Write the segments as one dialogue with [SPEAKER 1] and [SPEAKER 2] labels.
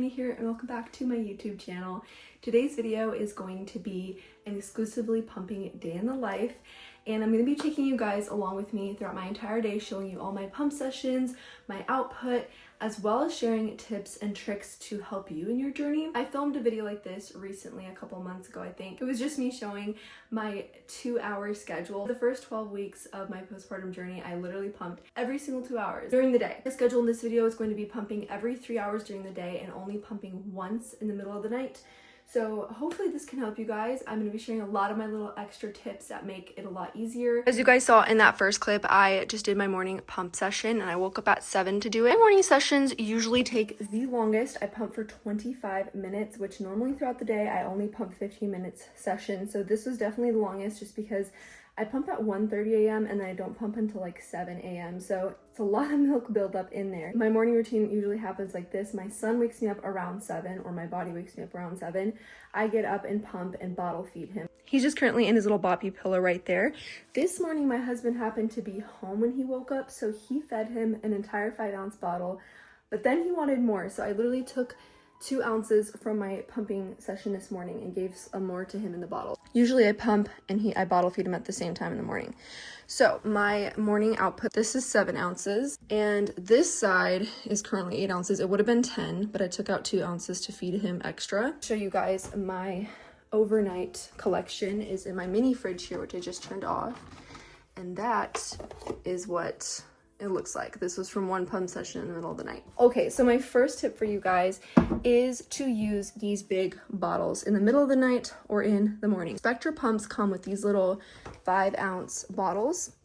[SPEAKER 1] Tammy here and welcome back to my YouTube channel. Today's video is going to be an exclusively pumping day in the life, and I'm going to be taking you guys along with me throughout my entire day, showing you all my pump sessions, my output, as well as sharing tips and tricks to help you in your journey. I filmed a video like this recently, a couple months ago I think. It was just me showing my 2-hour schedule. The first 12 weeks of my postpartum journey, I literally pumped every single 2 hours during the day. The schedule in this video is going to be pumping every 3 hours during the day and only pumping once in the middle of the night. So hopefully this can help you guys. I'm going to be sharing a lot of my little extra tips that make it a lot easier. As you guys saw in that first clip, I just did my morning pump session and I woke up at 7 to do it. My morning sessions usually take the longest. I pump for 25 minutes, which normally throughout the day I only pump 15 minutes session. So this was definitely the longest just because I pump at 1:30 a.m. and then I don't pump until like 7 a.m. So it's a lot of milk buildup in there. My morning routine usually happens like this. My son wakes me up around 7, or my body wakes me up around 7. I get up and pump and bottle feed him. He's just currently in his little boppy pillow right there. This morning my husband happened to be home when he woke up, so he fed him an entire 5-ounce bottle, but then he wanted more. So I literally took 2 ounces from my pumping session this morning and gave some more to him in the bottle. Usually I pump and I bottle feed him at the same time in the morning. So my morning output, this is 7 ounces and this side is currently 8 ounces. It would have been 10, but I took out 2 ounces to feed him extra. Show you guys my overnight collection is in my mini fridge here, which I just turned off. And that is what it looks like. This was from one pump session in the middle of the night. Okay, so my first tip for you guys is to use these big bottles in the middle of the night or in the morning. Spectra pumps come with these little 5-ounce bottles,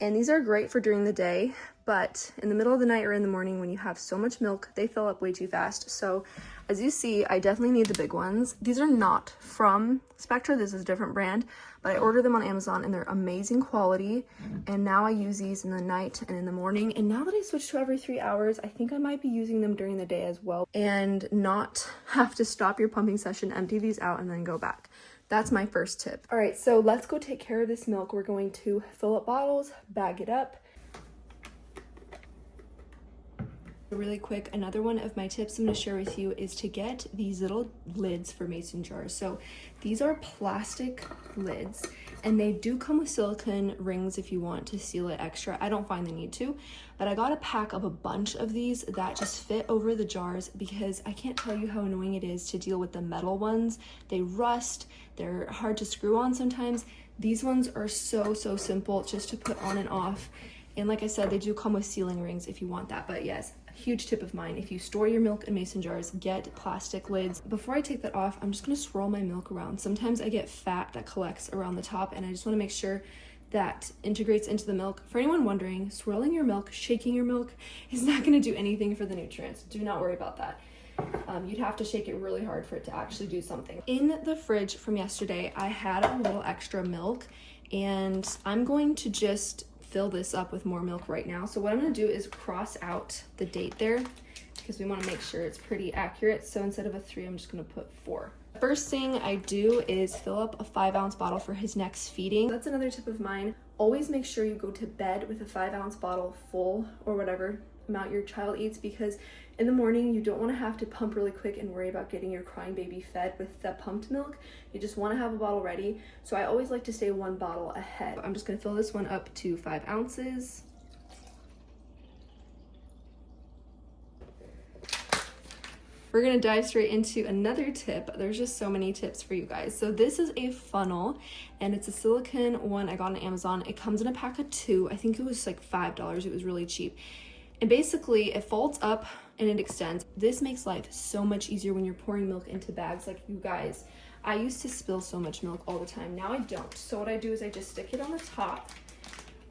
[SPEAKER 1] and these are great for during the day, but in the middle of the night or in the morning when you have so much milk, they fill up way too fast. So as you see, I definitely need the big ones. These are not from Spectra, this is a different brand, but I ordered them on Amazon and they're amazing quality. And now I use these in the night and in the morning. And now that I switched to every 3 hours, I think I might be using them during the day as well and not have to stop your pumping session, empty these out, and then go back. That's my first tip. All right, so let's go take care of this milk. We're going to fill up bottles, bag it up. Really quick, another one of my tips I'm going to share with you is to get these little lids for mason jars. So these are plastic lids and they do come with silicone rings if you want to seal it extra. I don't find the need to, but I got a pack of a bunch of these that just fit over the jars because I can't tell you how annoying it is to deal with the metal ones. They rust, they're hard to screw on sometimes. These ones are so simple just to put on and off. And like I said, they do come with sealing rings if you want that. But yes, a huge tip of mine, if you store your milk in mason jars, get plastic lids. Before I take that off, I'm just gonna swirl my milk around. Sometimes I get fat that collects around the top and I just wanna make sure that integrates into the milk. For anyone wondering, swirling your milk, shaking your milk is not gonna do anything for the nutrients. Do not worry about that. You'd have to shake it really hard for it to actually do something. In the fridge from yesterday, I had a little extra milk and I'm going to just fill this up with more milk right now. So what I'm going to do is cross out the date there because we want to make sure it's pretty accurate. So instead of a 3, I'm just going to put 4. First thing I do is fill up a 5-ounce bottle for his next feeding. That's another tip of mine. Always make sure you go to bed with a 5-ounce bottle full or whatever amount your child eats, because in the morning you don't want to have to pump really quick and worry about getting your crying baby fed with the pumped milk. You just want to have a bottle ready. So I always like to stay 1 bottle ahead. I'm just going to fill this one up to 5 ounces. We're going to dive straight into another tip. There's just so many tips for you guys. So this is a funnel and it's a silicone one I got on Amazon. It comes in a pack of 2. I think it was like $5. It was really cheap. And basically it folds up and it extends. This makes life so much easier when you're pouring milk into bags. Like you guys, I used to spill so much milk all the time. Now I don't. So what I do is I just stick it on the top.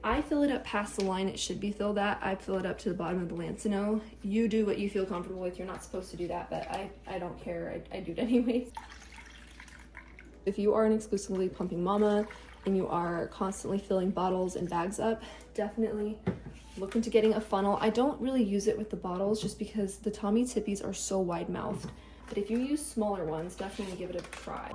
[SPEAKER 1] I fill it up past the line it should be filled at. I fill it up to the bottom of the Lancino. You do what you feel comfortable with. You're not supposed to do that, but I don't care. I do it anyways. If you are an exclusively pumping mama and you are constantly filling bottles and bags up, definitely look into getting a funnel. I don't really use it with the bottles just because the Tommy Tippies are so wide-mouthed. But if you use smaller ones, definitely give it a try.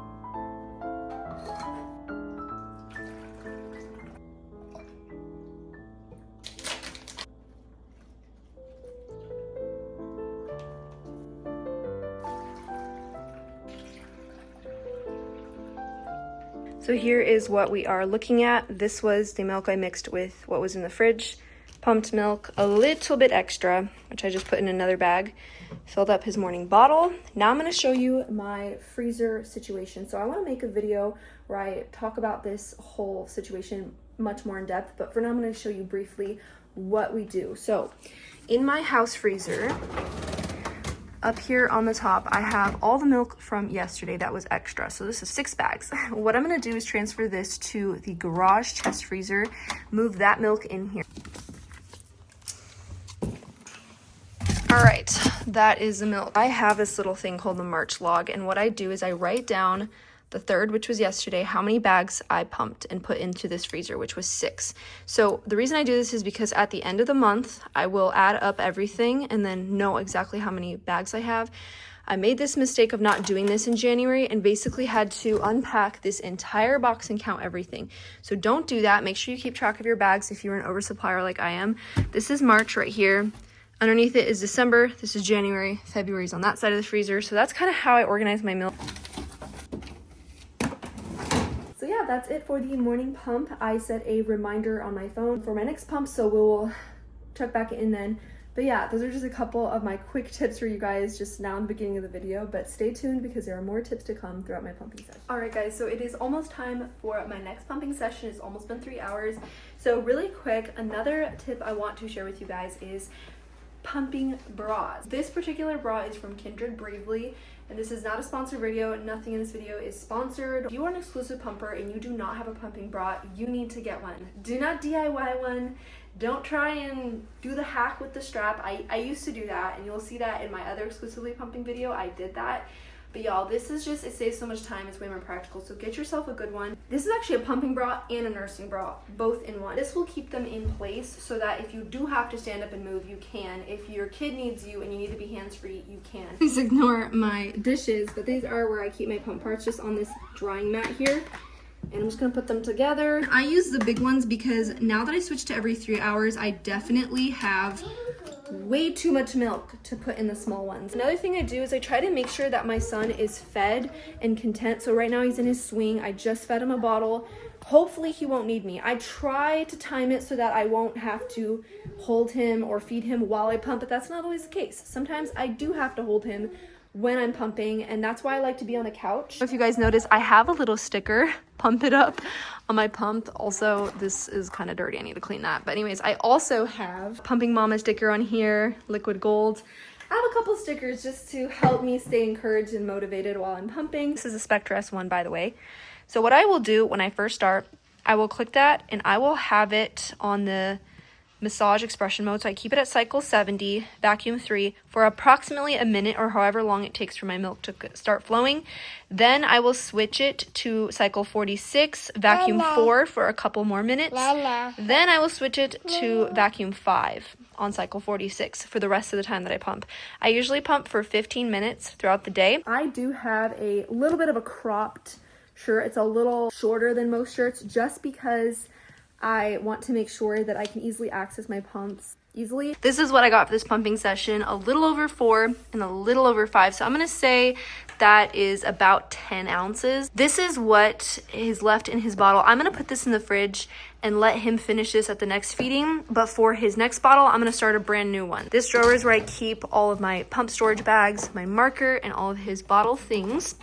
[SPEAKER 1] So here is what we are looking at. This was the milk I mixed with what was in the fridge. Pumped milk, a little bit extra, which I just put in another bag. Filled up his morning bottle. Now I'm going to show you my freezer situation. So I want to make a video where I talk about this whole situation much more in depth, but for now I'm going to show you briefly what we do. So in my house freezer, up here on the top, I have all the milk from yesterday that was extra. So this is 6 bags. What I'm gonna do is transfer this to the garage chest freezer, move that milk in here. All right, that is the milk. I have this little thing called the March log, and what I do is I write down the 3rd, which was yesterday, how many bags I pumped and put into this freezer, which was 6. So the reason I do this is because at the end of the month, I will add up everything and then know exactly how many bags I have. I made this mistake of not doing this in January and basically had to unpack this entire box and count everything. So don't do that. Make sure you keep track of your bags if you're an oversupplier like I am. This is March right here. Underneath it is December. This is January. February is on that side of the freezer. So that's kind of how I organize my milk. So yeah, that's it for the morning pump. I set a reminder on my phone for my next pump, so we'll check back in then. But yeah, those are just a couple of my quick tips for you guys just now in the beginning of the video, but stay tuned because there are more tips to come throughout my pumping session. All right guys, so it is almost time for my next pumping session. It's almost been 3 hours. So really quick, another tip I want to share with you guys is pumping bras. This particular bra is from Kindred Bravely, and this is not a sponsored video. Nothing in this video is sponsored. If you are an exclusive pumper and you do not have a pumping bra, you need to get one. Do not DIY one. Don't try and do the hack with the strap. I used to do that, and you'll see that in my other exclusively pumping video. I did that. But y'all, this is just, it saves so much time. It's way more practical. So get yourself a good one. This is actually a pumping bra and a nursing bra, both in one. This will keep them in place so that if you do have to stand up and move, you can. If your kid needs you and you need to be hands-free, you can. Please ignore my dishes, but these are where I keep my pump parts, just on this drying mat here. And I'm just gonna put them together. I use the big ones because now that I switched to every 3 hours, I definitely have way too much milk to put in the small ones. Another thing I do is I try to make sure that my son is fed and content. So right now he's in his swing. I just fed him a bottle. Hopefully he won't need me. I try to time it so that I won't have to hold him or feed him while I pump, but that's not always the case. Sometimes I do have to hold him when I'm pumping, and that's why I like to be on the couch. If you guys notice, I have a little sticker, pump it up, on my pump. Also, this is kind of dirty. I need to clean that. But anyways, I also have Pumping Mama sticker on here, liquid gold. I have a couple stickers just to help me stay encouraged and motivated while I'm pumping. This is a Spectress one, by the way. So what I will do when I first start, I will click that and I will have it on the massage expression mode. So I keep it at cycle 70, vacuum 3 for approximately a minute or however long it takes for my milk to start flowing. Then I will switch it to cycle 46, vacuum 4 for a couple more minutes. Then I will switch it to vacuum 5 on cycle 46 for the rest of the time that I pump. I usually pump for 15 minutes throughout the day. I do have a little bit of a cropped shirt. It's a little shorter than most shirts just because I want to make sure that I can easily access my pumps easily. This is what I got for this pumping session, a little over 4 and a little over 5. So I'm gonna say that is about 10 ounces. This is what is left in his bottle. I'm gonna put this in the fridge and let him finish this at the next feeding. But for his next bottle, I'm gonna start a brand new one. This drawer is where I keep all of my pump storage bags, my marker, and all of his bottle things.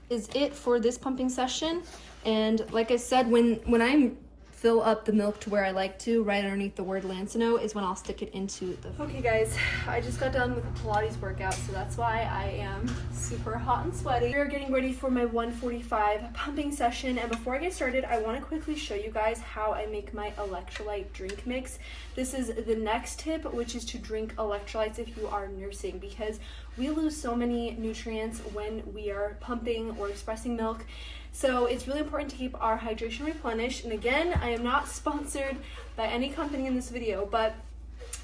[SPEAKER 1] Is it for this pumping session. And like I said, when I fill up the milk to where I like to, right underneath the word Lancino, is when I'll stick it into the... Okay guys, I just got done with the Pilates workout, so that's why I am super hot and sweaty. We're getting ready for my 1:45 pumping session, and before I get started, I want to quickly show you guys how I make my electrolyte drink mix. This is the next tip, which is to drink electrolytes if you are nursing, because we lose so many nutrients when we are pumping or expressing milk. So it's really important to keep our hydration replenished. And again, I am not sponsored by any company in this video, but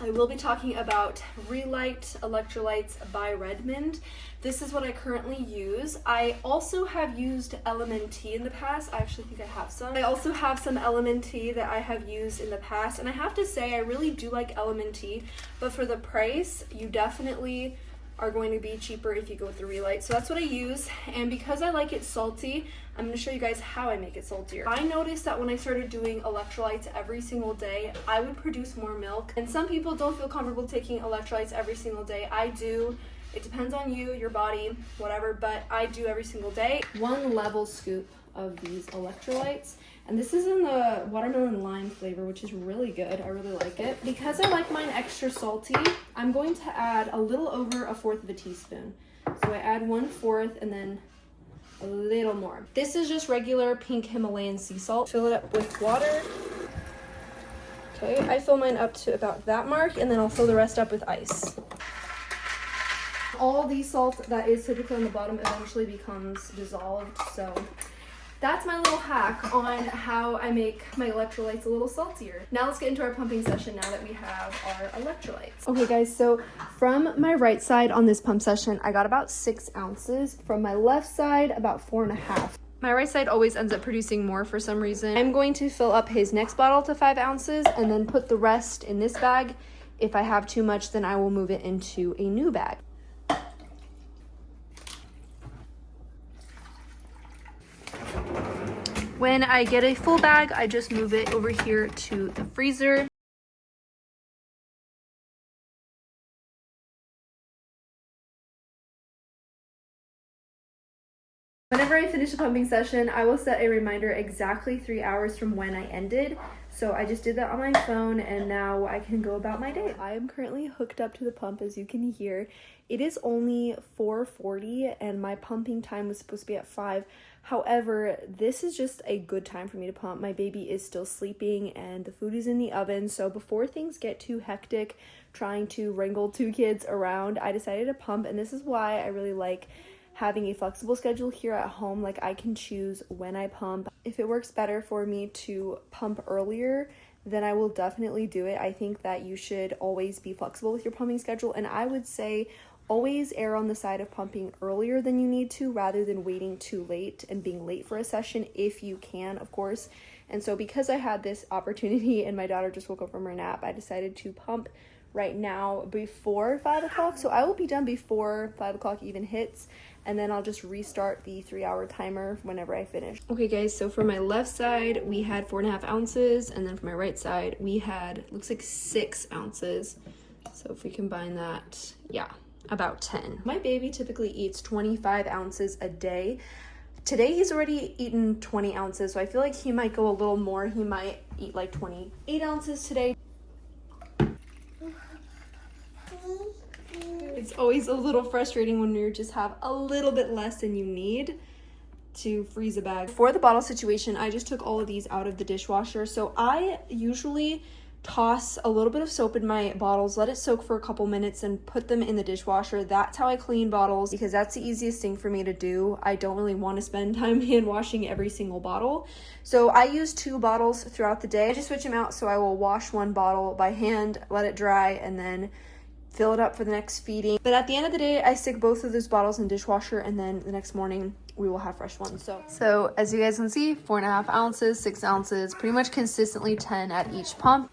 [SPEAKER 1] I will be talking about Relight Electrolytes by Redmond. This is what I currently use. I also have used LMNT in the past. I actually think I have some. I also have some LMNT that I have used in the past, and I have to say I really do like LMNT, but for the price, you definitely are going to be cheaper if you go with the Relight. So that's what I use, and because I like it salty, I'm going to show you guys how I make it saltier. I noticed that when I started doing electrolytes every single day, I would produce more milk, and some people don't feel comfortable taking electrolytes every single day. I do. It depends on you, your body, whatever, but I do every single day. 1 level scoop of these electrolytes, and this is in the watermelon lime flavor, which is really good. I really like it. Because I like mine extra salty, I'm going to add a little over 1/4 of a teaspoon. So I add 1/4 and then a little more. This is just regular pink Himalayan sea salt. Fill it up with water. Okay, I fill mine up to about that mark, and then I'll fill the rest up with ice. All the salt that is typically on the bottom eventually becomes dissolved, so that's my little hack on how I make my electrolytes a little saltier. Now let's get into our pumping session now that we have our electrolytes. Okay guys, so from my right side on this pump session, I got about 6 ounces. From my left side, about 4.5. My right side always ends up producing more for some reason. I'm going to fill up his next bottle to 5 ounces and then put the rest in this bag. If I have too much, then I will move it into a new bag. When I get a full bag, I just move it over here to the freezer. Whenever I finish a pumping session, I will set a reminder exactly 3 hours from when I ended. So I just did that on my phone, and now I can go about my day. I am currently hooked up to the pump, as you can hear. It is only 4:40 and my pumping time was supposed to be at 5. However, this is just a good time for me to pump. My baby is still sleeping and the food is in the oven. So before things get too hectic trying to wrangle 2 kids around, I decided to pump, and this is why I really like having a flexible schedule here at home. Like, I can choose when I pump. If it works better for me to pump earlier, then I will definitely do it. I think that you should always be flexible with your pumping schedule, and I would say always err on the side of pumping earlier than you need to rather than waiting too late and being late for a session, if you can, of course. And so because I had this opportunity and my daughter just woke up from her nap, I decided to pump right now before 5 o'clock. So I will be done before 5 o'clock even hits, and then I'll just restart the 3-hour timer whenever I finish. Okay guys, so for my left side, we had 4.5 ounces, and then for my right side, we had, looks like 6 ounces. So if we combine that, yeah, about 10. My baby typically eats 25 ounces a day. Today he's already eaten 20 ounces, so I feel like he might go a little more. He might eat like 28 ounces today. It's always a little frustrating when you just have a little bit less than you need to freeze a bag. For the bottle situation, I just took all of these out of the dishwasher. So I usually toss a little bit of soap in my bottles, let it soak for a couple minutes, and put them in the dishwasher. That's how I clean bottles, because that's the easiest thing for me to do. I don't really want to spend time hand washing every single bottle. So I use 2 bottles throughout the day. I just switch them out, so I will wash 1 bottle by hand, let it dry, and then fill it up for the next feeding. But at the end of the day, I stick both of those bottles in the dishwasher, and then the next morning we will have fresh ones. So as you guys can see, 4.5 ounces, 6 ounces, pretty much consistently 10 at each pump.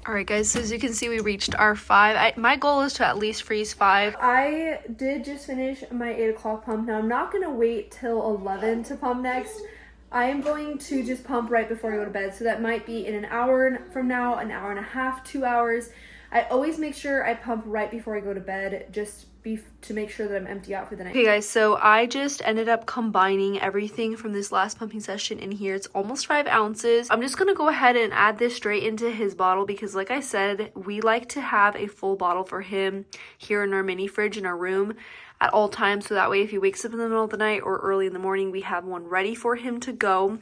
[SPEAKER 1] All right guys, so as you can see, we reached our 5. My goal is to at least freeze 5. I did just finish my 8 o'clock pump. Now I'm not gonna wait till 11 to pump next. I am going to just pump right before I go to bed. So that might be in an hour from now, an hour and a half, 2 hours. I always make sure I pump right before I go to bed, just to make sure that I'm empty out for the night. Okay guys, so I just ended up combining everything from this last pumping session in here. It's almost 5 ounces. I'm just gonna go ahead and add this straight into his bottle, because like I said, we like to have a full bottle for him here in our mini fridge in our room at all times, so that way if he wakes up in the middle of the night or early in the morning, we have one ready for him to go.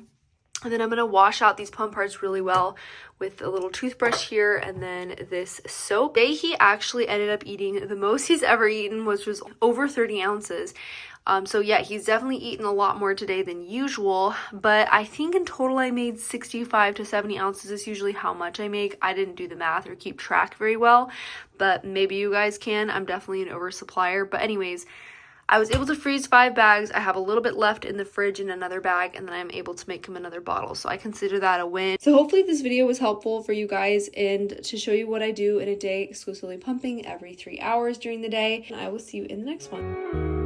[SPEAKER 1] And then I'm going to wash out these pump parts really well with a little toothbrush here, and then this soap. Today he actually ended up eating the most he's ever eaten, which was over 30 ounces. So yeah, he's definitely eaten a lot more today than usual, but I think in total I made 65 to 70 ounces is usually how much I make. I didn't do the math or keep track very well, but maybe you guys can. I'm definitely an oversupplier. But anyways, I was able to freeze 5 bags. I have a little bit left in the fridge in another bag, and then I'm able to make him another bottle. So I consider that a win. So hopefully this video was helpful for you guys and to show you what I do in a day exclusively pumping every 3 hours during the day. And I will see you in the next one.